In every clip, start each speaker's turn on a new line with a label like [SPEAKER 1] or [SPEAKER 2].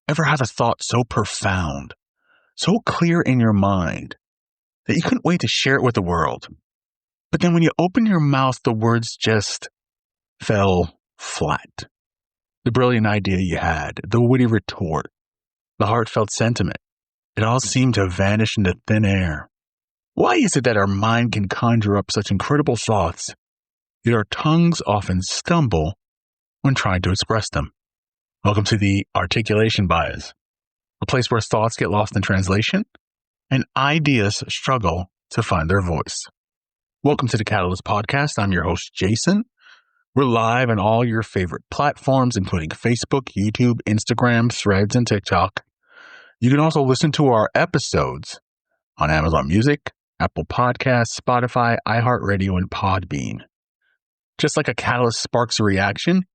[SPEAKER 1] Ever have a thought so profound, so clear in your mind that you couldn't wait to share it with the world? But then when you open your mouth, the words just fell flat. The brilliant idea you had, the witty retort, the heartfelt sentiment, it all seemed to vanish into thin air. Why is it that our mind can conjure up such incredible thoughts, yet our tongues often stumble when trying to express them? Welcome to the Articulation Bias, a place where thoughts get lost in translation and ideas struggle to find their voice. Welcome to the Catalyst Podcast. I'm your host, Jason. We're live on all your favorite platforms, including Facebook, YouTube, Instagram, Threads, and TikTok. You can also listen to our episodes on Amazon Music, Apple Podcasts, Spotify, iHeartRadio, and Podbean. Just like a catalyst sparks a reaction,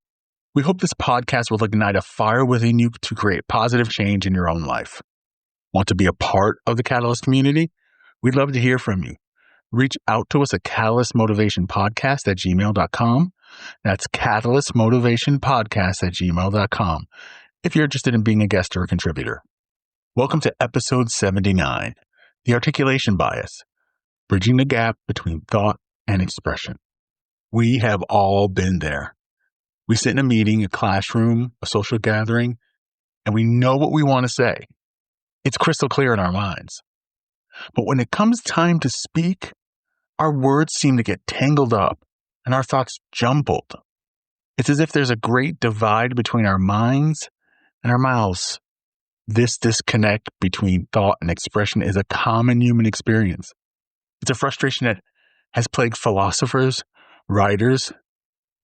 [SPEAKER 1] we hope this podcast will ignite a fire within you to create positive change in your own life. Want to be a part of the Catalyst community? We'd love to hear from you. Reach out to us at catalystmotivationpodcast@gmail.com. That's catalystmotivationpodcast@gmail.com if you're interested in being a guest or a contributor. Welcome to episode 79, The Articulation Bias, Bridging the Gap Between Thought and Expression. We have all been there. We sit in a meeting, a classroom, a social gathering, and we know what we want to say. It's crystal clear in our minds. But when it comes time to speak, our words seem to get tangled up and our thoughts jumbled. It's as if there's a great divide between our minds and our mouths. This disconnect between thought and expression is a common human experience. It's a frustration that has plagued philosophers, writers,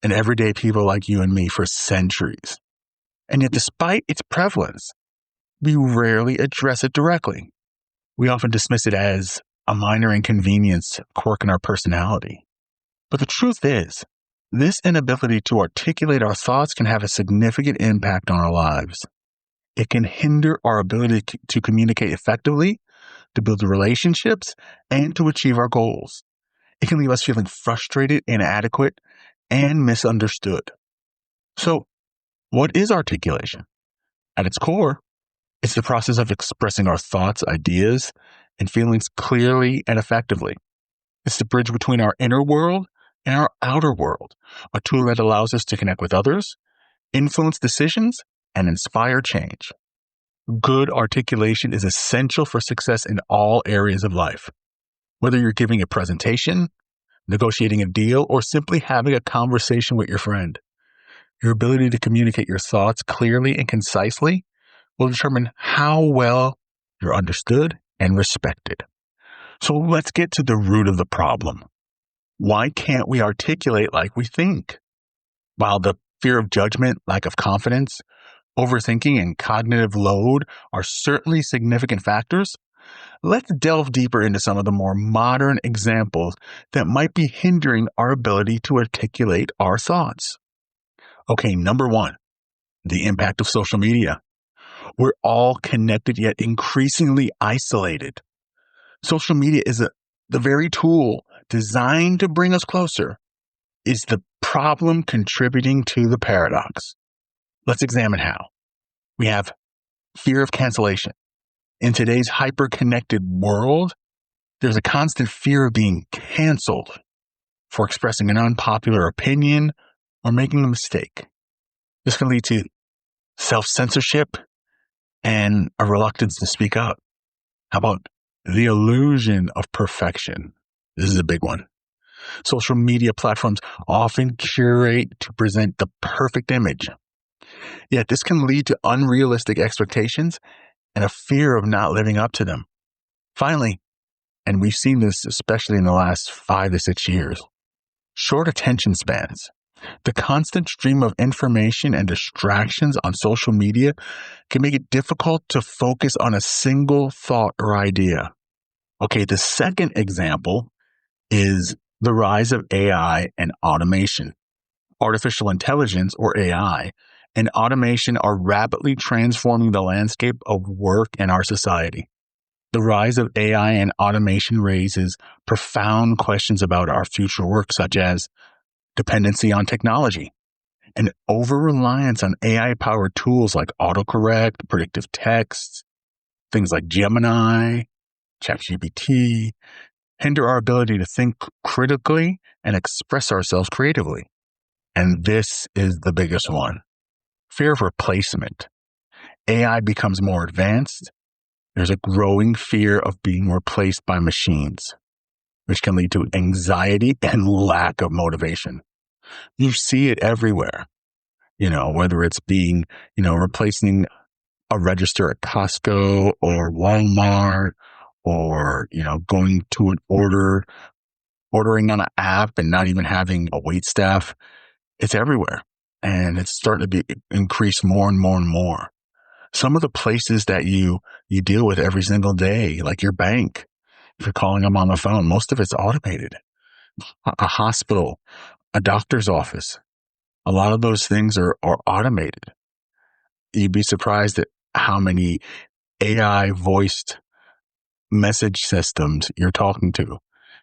[SPEAKER 1] and everyday people like you and me for centuries. And yet, despite its prevalence, we rarely address it directly. We often dismiss it as a minor inconvenience, quirk in our personality. But the truth is, this inability to articulate our thoughts can have a significant impact on our lives. It can hinder our ability to communicate effectively, to build relationships, and to achieve our goals. It can leave us feeling frustrated, inadequate, and misunderstood. So, what is articulation? At its core, it's the process of expressing our thoughts, ideas, and feelings clearly and effectively. It's the bridge between our inner world and our outer world, a tool that allows us to connect with others, influence decisions, and inspire change. Good articulation is essential for success in all areas of life. Whether you're giving a presentation, negotiating a deal, or simply having a conversation with your friend, your ability to communicate your thoughts clearly and concisely will determine how well you're understood and respected. So let's get to the root of the problem. Why can't we articulate like we think? While the fear of judgment, lack of confidence, overthinking, and cognitive load are certainly significant factors, let's delve deeper into some of the more modern examples that might be hindering our ability to articulate our thoughts. Okay, number one, the impact of social media. We're all connected yet increasingly isolated. Social media is the very tool designed to bring us closer. Is the problem contributing to the paradox? Let's examine how. We have fear of cancellation. In today's hyper-connected world, there's a constant fear of being canceled for expressing an unpopular opinion or making a mistake. This can lead to self-censorship and a reluctance to speak up. How about the illusion of perfection? This is a big one. Social media platforms often curate to present the perfect image. Yet this can lead to unrealistic expectations and a fear of not living up to them. Finally, and we've seen this especially in the last 5 to 6 years, short attention spans. The constant stream of information and distractions on social media can make it difficult to focus on a single thought or idea. Okay, the second example is the rise of AI and automation. Artificial intelligence, or AI, and automation are rapidly transforming the landscape of work in our society. The rise of AI and automation raises profound questions about our future work, such as dependency on technology, and over-reliance on AI-powered tools like autocorrect, predictive text, things like Gemini, ChatGPT, hinder our ability to think critically and express ourselves creatively. And this is the biggest one. Fear of replacement. AI becomes more advanced. There's a growing fear of being replaced by machines, which can lead to anxiety and lack of motivation. You see it everywhere, whether it's being, replacing a register at Costco or Walmart, or, going to ordering on an app and not even having a wait staff. It's everywhere. And it's starting to increase more and more and more. Some of the places that you deal with every single day, like your bank, if you're calling them on the phone, most of it's automated. A hospital, a doctor's office, a lot of those things are automated. You'd be surprised at how many AI voiced message systems you're talking to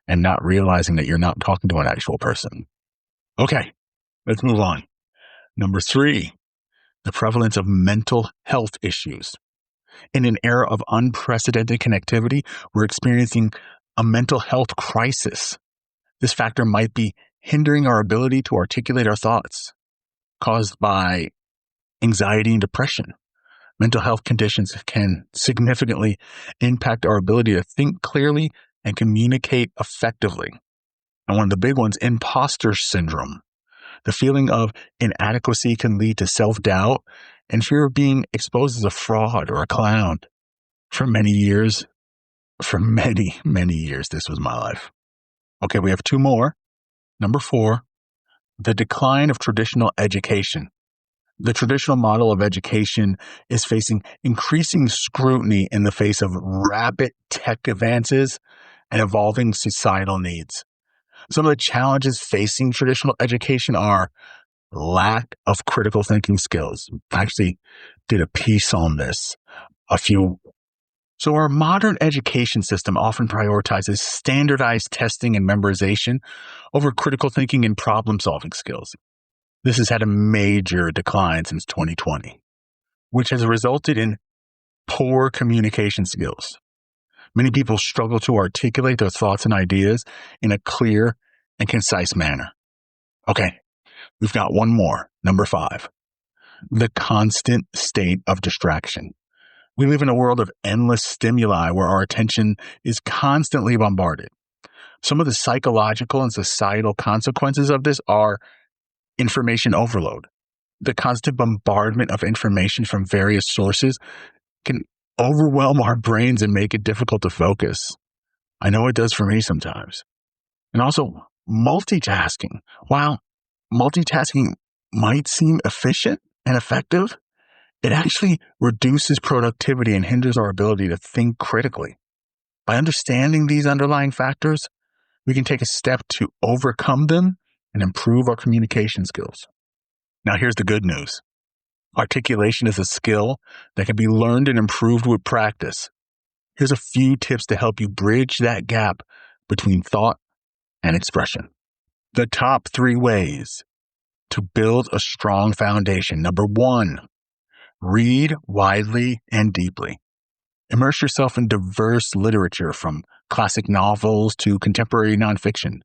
[SPEAKER 1] and not realizing that you're not talking to an actual person. Okay, let's move on. Number 3, the prevalence of mental health issues. In an era of unprecedented connectivity, we're experiencing a mental health crisis. This factor might be hindering our ability to articulate our thoughts, caused by anxiety and depression. Mental health conditions can significantly impact our ability to think clearly and communicate effectively. And one of the big ones, imposter syndrome. The feeling of inadequacy can lead to self-doubt and fear of being exposed as a fraud or a clown. For many, many years, this was my life. Okay, we have 2 more. Number 4, the decline of traditional education. The traditional model of education is facing increasing scrutiny in the face of rapid tech advances and evolving societal needs. Some of the challenges facing traditional education are lack of critical thinking skills. I actually did a piece on this. So our modern education system often prioritizes standardized testing and memorization over critical thinking and problem-solving skills. This has had a major decline since 2020, which has resulted in poor communication skills. Many people struggle to articulate their thoughts and ideas in a clear and concise manner. Okay, we've got one more. Number 5, the constant state of distraction. We live in a world of endless stimuli where our attention is constantly bombarded. Some of the psychological and societal consequences of this are information overload. The constant bombardment of information from various sources can overwhelm our brains and make it difficult to focus. I know it does for me sometimes. And also multitasking. While multitasking might seem efficient and effective, it actually reduces productivity and hinders our ability to think critically. By understanding these underlying factors, we can take a step to overcome them and improve our communication skills. Now, here's the good news. Articulation is a skill that can be learned and improved with practice. Here's a few tips to help you bridge that gap between thought and expression. The top 3 ways to build a strong foundation. Number 1, read widely and deeply. Immerse yourself in diverse literature, from classic novels to contemporary nonfiction.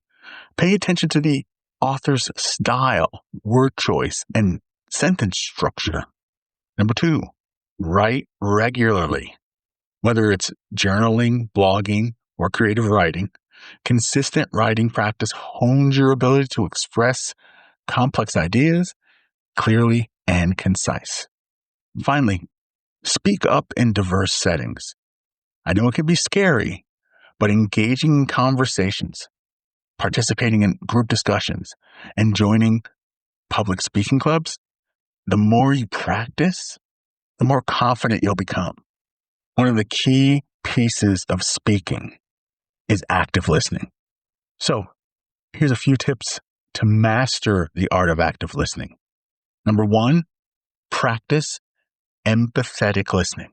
[SPEAKER 1] Pay attention to the author's style, word choice, and sentence structure. Number 2, write regularly. Whether it's journaling, blogging, or creative writing, consistent writing practice hones your ability to express complex ideas clearly and concise. Finally, speak up in diverse settings. I know it can be scary, but engaging in conversations, participating in group discussions, and joining public speaking clubs, the more you practice, the more confident you'll become. One of the key pieces of speaking is active listening. So here's a few tips to master the art of active listening. Number 1, practice empathetic listening.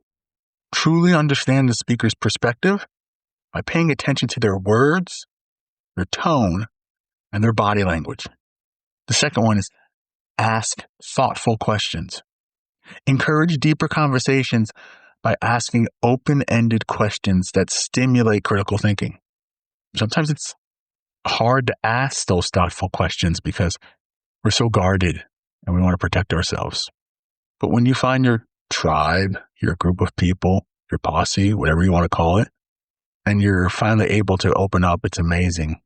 [SPEAKER 1] Truly understand the speaker's perspective by paying attention to their words, their tone, and their body language. The second one is Ask thoughtful questions. Encourage deeper conversations by asking open-ended questions that stimulate critical thinking. Sometimes it's hard to ask those thoughtful questions because we're so guarded and we want to protect ourselves. But when you find your tribe, your group of people, your posse, whatever you want to call it, and you're finally able to open up, it's amazing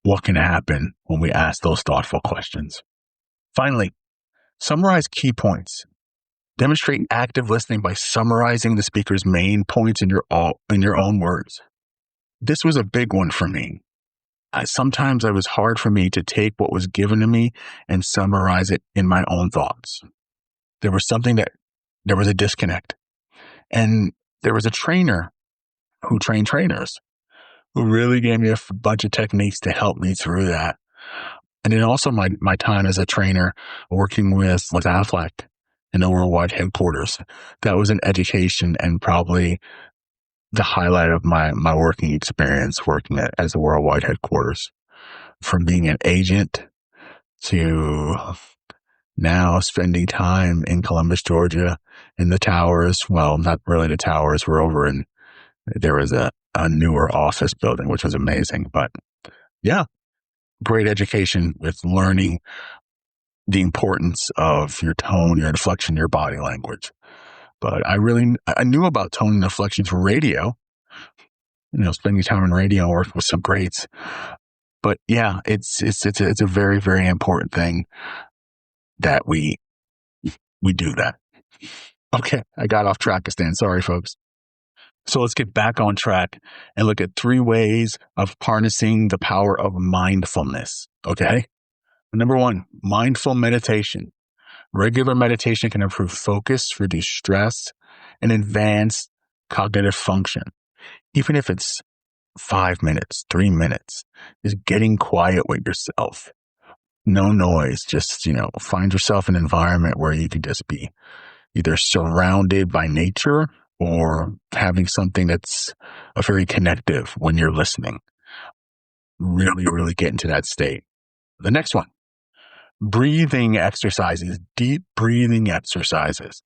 [SPEAKER 1] what can happen when we ask those thoughtful questions. Finally, summarize key points. Demonstrate active listening by summarizing the speaker's main points in your own words. This was a big one for me. Sometimes it was hard for me to take what was given to me and summarize it in my own thoughts. There was a disconnect. And there was a trainer who trained trainers who really gave me a bunch of techniques to help me through that. And then also my time as a trainer working with Aflac in the worldwide headquarters. That was an education and probably the highlight of my working experience working as a worldwide headquarters. From being an agent to now spending time in Columbus, Georgia, in the towers. Well, not really the towers. We're over in, there was a newer office building, which was amazing. But yeah, great education with learning the importance of your tone, your inflection, your body language. But I knew about tone and inflection through radio, spending time in radio worked with some greats. But yeah, it's a very, very important thing that we do that. Okay, I got off track, Stan. Sorry, folks. So let's get back on track and look at 3 ways of harnessing the power of mindfulness. Okay. Number 1, mindful meditation. Regular meditation can improve focus, reduce stress, and advance cognitive function. Even if it's 5 minutes, 3 minutes, is getting quiet with yourself. No noise. Just, find yourself an environment where you can just be either surrounded by nature or having something that's very connective when you're listening. Really, really get into that state. The next one, breathing exercises, deep breathing exercises.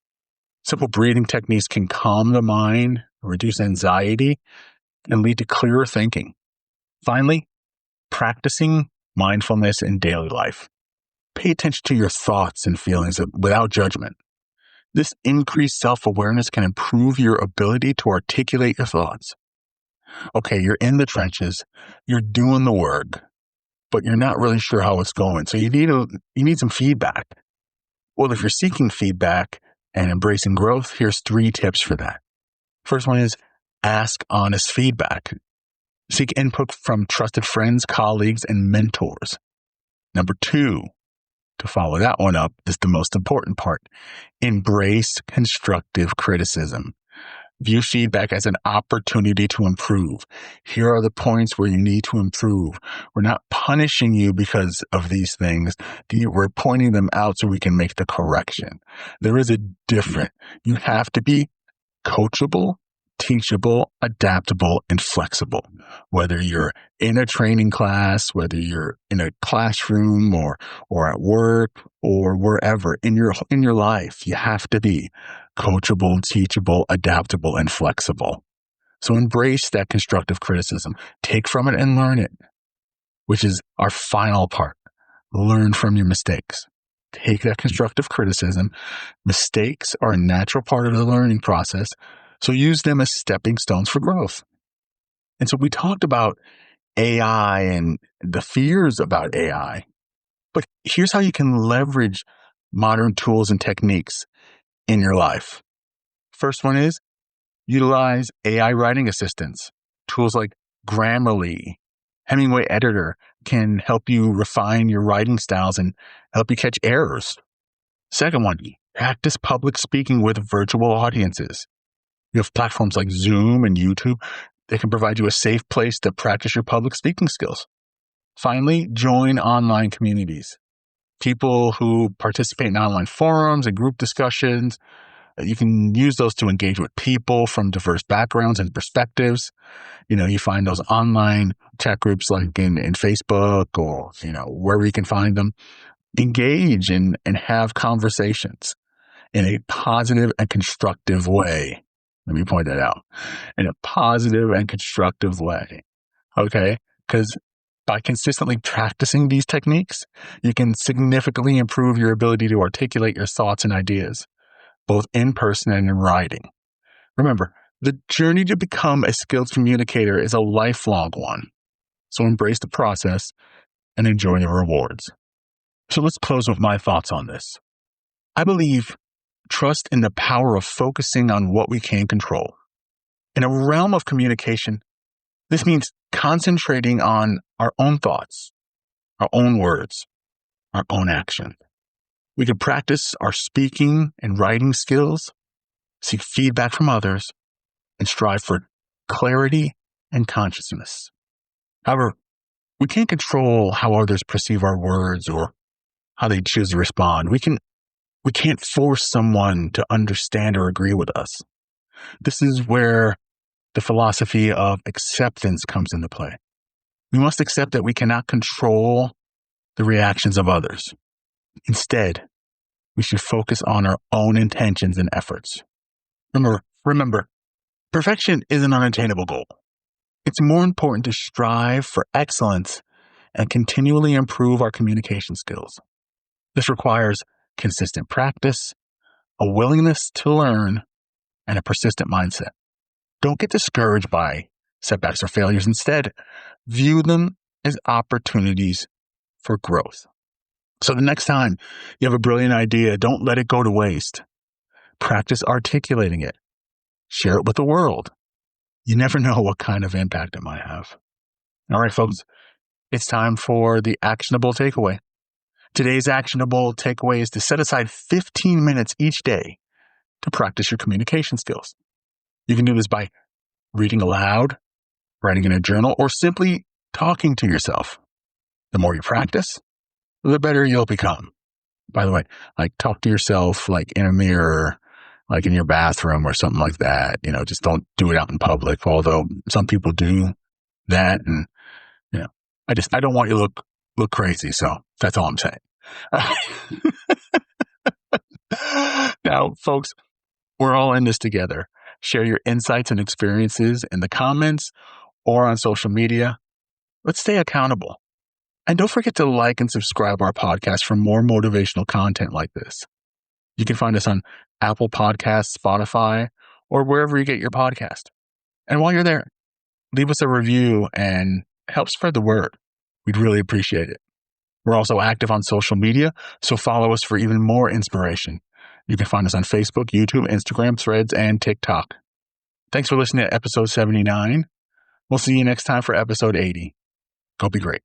[SPEAKER 1] Simple breathing techniques can calm the mind, reduce anxiety, and lead to clearer thinking. Finally, practicing mindfulness in daily life. Pay attention to your thoughts and feelings without judgment. This increased self-awareness can improve your ability to articulate your thoughts. Okay, you're in the trenches, you're doing the work, but you're not really sure how it's going. So you need some feedback. Well, if you're seeking feedback and embracing growth, here's 3 tips for that. First one is ask honest feedback. Seek input from trusted friends, colleagues, and mentors. Number 2, to follow that one up, is the most important part. Embrace constructive criticism. View feedback as an opportunity to improve. Here are the points where you need to improve. We're not punishing you because of these things. We're pointing them out so we can make the correction. There is a difference. You have to be coachable, teachable, adaptable, and flexible. Whether you're in a training class, whether you're in a classroom or at work or wherever in your life, you have to be coachable, teachable, adaptable, and flexible. So embrace that constructive criticism. Take from it and learn it, which is our final part. Learn from your mistakes. Take that constructive criticism. Mistakes are a natural part of the learning process. So use them as stepping stones for growth. And so we talked about AI and the fears about AI, but here's how you can leverage modern tools and techniques in your life. First one is utilize AI writing assistants. Tools like Grammarly, Hemingway Editor can help you refine your writing styles and help you catch errors. Second one, practice public speaking with virtual audiences. You have platforms like Zoom and YouTube that can provide you a safe place to practice your public speaking skills. Finally, join online communities. People who participate in online forums and group discussions, you can use those to engage with people from diverse backgrounds and perspectives. You find those online chat groups like in Facebook or, wherever you can find them. Engage and have conversations in a positive and constructive way. Let me point that out. In a positive and constructive way. Okay? Because by consistently practicing these techniques, you can significantly improve your ability to articulate your thoughts and ideas, both in person and in writing. Remember, the journey to become a skilled communicator is a lifelong one. So embrace the process and enjoy the rewards. So let's close with my thoughts on this. I believe trust in the power of focusing on what we can control. In a realm of communication, this means concentrating on our own thoughts, our own words, our own action. We can practice our speaking and writing skills, seek feedback from others, and strive for clarity and consciousness. However, we can't control how others perceive our words or how they choose to respond. We can't force someone to understand or agree with us. This is where the philosophy of acceptance comes into play. We must accept that we cannot control the reactions of others. Instead, we should focus on our own intentions and efforts. Remember, perfection is an unattainable goal. It's more important to strive for excellence and continually improve our communication skills. This requires consistent practice, a willingness to learn, and a persistent mindset. Don't get discouraged by setbacks or failures. Instead, view them as opportunities for growth. So the next time you have a brilliant idea, don't let it go to waste. Practice articulating it. Share it with the world. You never know what kind of impact it might have. All right, folks, it's time for the actionable takeaway. Today's actionable takeaway is to set aside 15 minutes each day to practice your communication skills. You can do this by reading aloud, writing in a journal, or simply talking to yourself. The more you practice, the better you'll become. By the way, talk to yourself in a mirror, in your bathroom or something like that. Just don't do it out in public, although some people do that. And, I don't want you to look crazy. So that's all I'm saying. Now, folks, we're all in this together. Share your insights and experiences in the comments or on social media. Let's stay accountable. And don't forget to like and subscribe our podcast for more motivational content like this. You can find us on Apple Podcasts, Spotify, or wherever you get your podcast. And while you're there, leave us a review and help spread the word. We'd really appreciate it. We're also active on social media, so follow us for even more inspiration. You can find us on Facebook, YouTube, Instagram, Threads, and TikTok. Thanks for listening to episode 79. We'll see you next time for episode 80. Go be great.